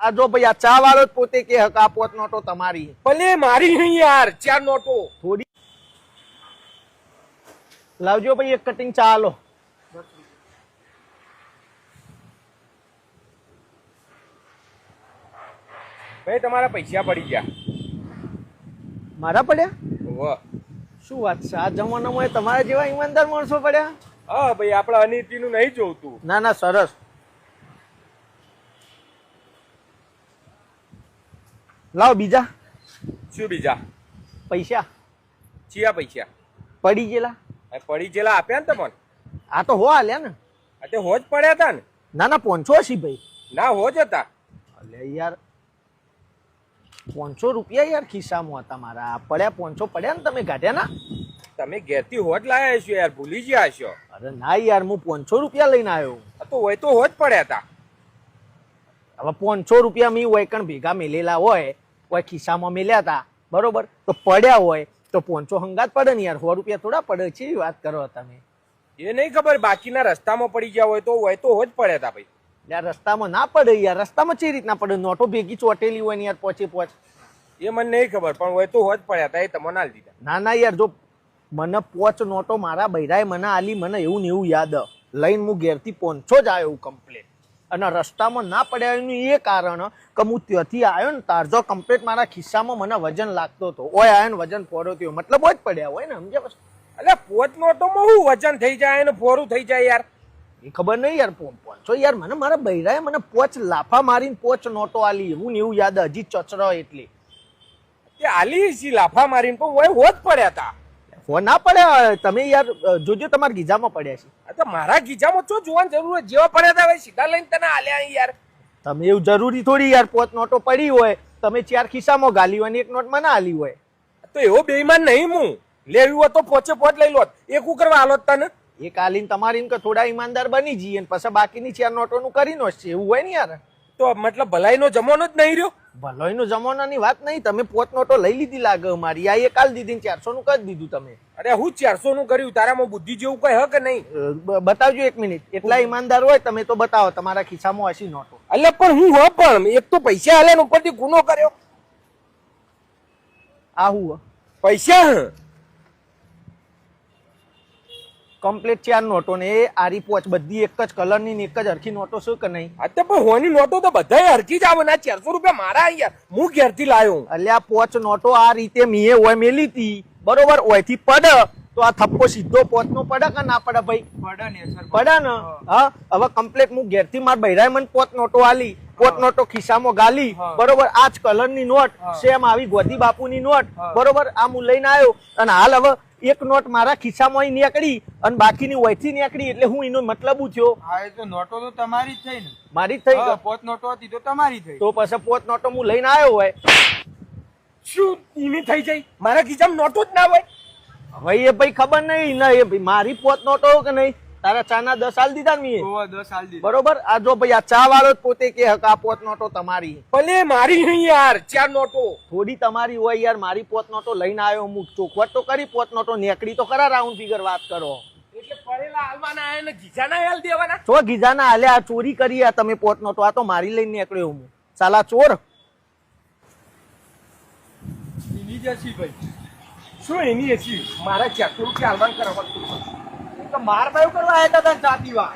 આ જો ભાઈ આ ચા વાળો જ પોતે કે હક આ 5 નોટો તમારી. ભલે મારી નહીં યાર, 4 નોટો થોડી લાવજો ભાઈ એક કટિંગ ચા લો. ભાઈ તમારા પૈસા પડી ગયા. મારા પડ્યા? વાહ, શું વાત છે, આ જમાનામાં તમારા જેવા ઈમાનદાર માણસો પડ્યા? હા ભાઈ, આપણે અનિતિનું નહીં જોવતું. ના ના સરસ. લાવ બીજા. શું બીજા પૈસા ચિયા પૈસા? પડી ગયેલા. પડી જેલા આપ્યા ને તમને? આ તો હો આલ્યા ને. આ તે હોજ પડ્યા હતા ને? ના ના 500 હશી ભાઈ. ના, હોજ હતા. અલે યાર 500 રૂપિયા યાર ખિસ્સામાં હતા મારા. પડ્યા 500 પડ્યા ને, તમે કાઢ્યા ના? તમે ઘેરથી હોજ લાયા છો યાર, ભૂલી ગયા હશો. અરે ના યાર, હું 500 રૂપિયા લઈને આવ્યો. આ તો હોય તો હોજ પડ્યા હતા. હવે 500 રૂપિયા મેં વૈકણ ભેગા મેલેલા હોય ખિસ્સામાં મેલ્યા હતા, બરોબર, તો પડ્યા હોય તો 500 હંગાત પડે ને યાર. 100 રૂપિયા થોડા પડે છે, વાત કરો તમે. એ નહીં ખબર, બાકીના રસ્તામાં પડી ગયા હોય તો હોજ પડ્યા હતા ભાઈ. યાર રસ્તામાં ના પડે યાર, રસ્તામાં ચી રીતના પડે? નોટો ભેગી ચોટેલી હોય ને યાર, પોચ. એ મને નહીં ખબર, પણ હોય તો હોજ પડ્યા હતા, એ તમને આલી દીધા. ના ના યાર, જો મને 5 નોટો મારા બૈરાએ મને આલી, મને એવું ને એવું યાદ લઈને હું ઘેરથી 500 જ આવ્યો કમ્પ્લેટ. અને રસ્તામાં ના પડ્યા એનું એ કારણ કે હું ત્યાંથી આવ્યો ને તારજો કમ્પ્લેટ મારા ખિસ્સામાં મને વજન લાગતો હતો. ઓય આવ્યો ને વજન ફોરો થયો, મતલબ જ પડ્યા હોય ને, સમજ્યા? બસ એટલે 5 નોટોમાં શું વજન થઈ જાય ને ફોરું થઈ જાય યાર? એ ખબર નહીં યાર. 500 યાર, મને મારા બૈરાએ મને 5 લાફા મારીને 5 નોટો આલી, એવું ને એવું યાદ, હજી ચચરો એટલી. તે આલી સી લાફા મારીને, પણ હોય હોજ પડ્યા હતા. હો ના પડ્યા તમે યાર, જોજો તમારા ગીજામાં પડ્યા છે. આ તો મારા ગીજામાં શું જોવાની જરૂર હોય? જેવા પડ્યા હતા સીધા લઈને તને આલ્યા યાર. તમે એવું જરૂરી થોડી યાર, 5 નોટો પડી હોય તમે 4 ખિસ્સામાં ગાલી હોય ને 1 નોટ મને આલી હોય. તો એવો બેઈમાન નહીં હું. લેવી હોય તો 5 લઈ લો. એક હું કરવા આલો તને? એક આલીને તમારી કે થોડા ઈમાનદાર બની જઈએ, પછી બાકીની 4 નોટોનું કરી નો છે, એવું હોય ને યાર. તો મતલબ ભલાઈનો જમાનો જ નહીં રહ્યો. ભલોઈનો જમાનાની વાત નહીં, તમે 5 નોટો લઈ લીધી લાગે મારી. આ એક આલ દીધી 400 નું કરી દીધું તમે. અરે હું 400 નું કર્યું? તારામાં બુદ્ધિ જેવું કઈ હે કે નહીં? બતાવજો 1 મિનિટ. એટલા ઈમાનદાર હોય તમે તો બતાવો, તમારા ખિસ્સામાં હશી નોટો. એટલે પણ હું હો, પણ એક તો પૈસા આલે ને ઉપરથી ગુનો કર્યો. આ હું પૈસા કમ્પ્લીટ 4 નોટો ને એ આરી 5 બધી એક જ કલરની ને એક જ હરખી નોટો શું કે નહીં? આ તો પણ હોની નોટો તો બધાય હરખી જ આવે ને. 400 રૂપિયા મારા અહીંયા હું ઘેરથી લાયો. એટલે આ 5 નોટો આ રીતે મીએ હોય મેલી હતી, બરોબર, ઓયથી પડે તો આ થપ્પો સીધો 5 નો પડે કે ના પડે ભાઈ? પડે ને સર, પડે ને. હા, હવે કમ્પ્લીટ હું ઘેરથી મારા બૈરાએ મને 5 નોટો આલી, 5 નોટો ખિસ્સામાં ગાલી, બરોબર, આ જ કલરની નોટ સેમ આવી ગોધી બાપુની નોટ, બરોબર, આ હું લઈને આવ્યો. અને હાલ હવે એક નોટ મારા ખિસ્સામાં નીકળી અને બાકીની ઓયથી નીકળી, એટલે હું એનો મતલબ થયો. હા, એ તો નોટો તો તમારી જ થઈ ને. મારી જ થઈ ગઈ. 5 નોટો હતી તો તમારી થઈ. તો પછી 5 નોટો હું લઈને આવ્યો હોય. શું એની થઈ જાય? મારા ખિસ્સામાં નોટો જ ના હોય. હવે એ ભાઈ ખબર નહીં ને, એ ભાઈ મારી 5 નોટો કે નહીં, તારા ચાના 10 આલ દીધા ને મેં. 10 આલ દીધા. બરોબર, આ જો ભાઈ આ ચા વાળો જ પોતે કે હક આ 5 નોટો તમારી. ભલે મારી નહીં યાર, 4 નોટો થોડી તમારી હોય યાર, મારી 5 નોટો લઈને આવ્યો હું. ચોખવટ તો કરી, 5 નોટો નીકળી તો ખરા, રાઉન્ડ ફિગર વાત કરો. એટલે પડેલા હાલવાના આયા ને ગીજાના હાલ દેવાના. છો ગીજાના હાલે આ ચોરી કરી આ તમે 5 નોટો? આ તો મારી લઈને નીકળ્યો હું, સાલા ચોર. એની જ હશી ભાઈ. શું એની હસી? મારા 400 રૂપિયા હાલવાન કરવા તો માર બાયું કરવા આવ્યા હતા ચાતી વા.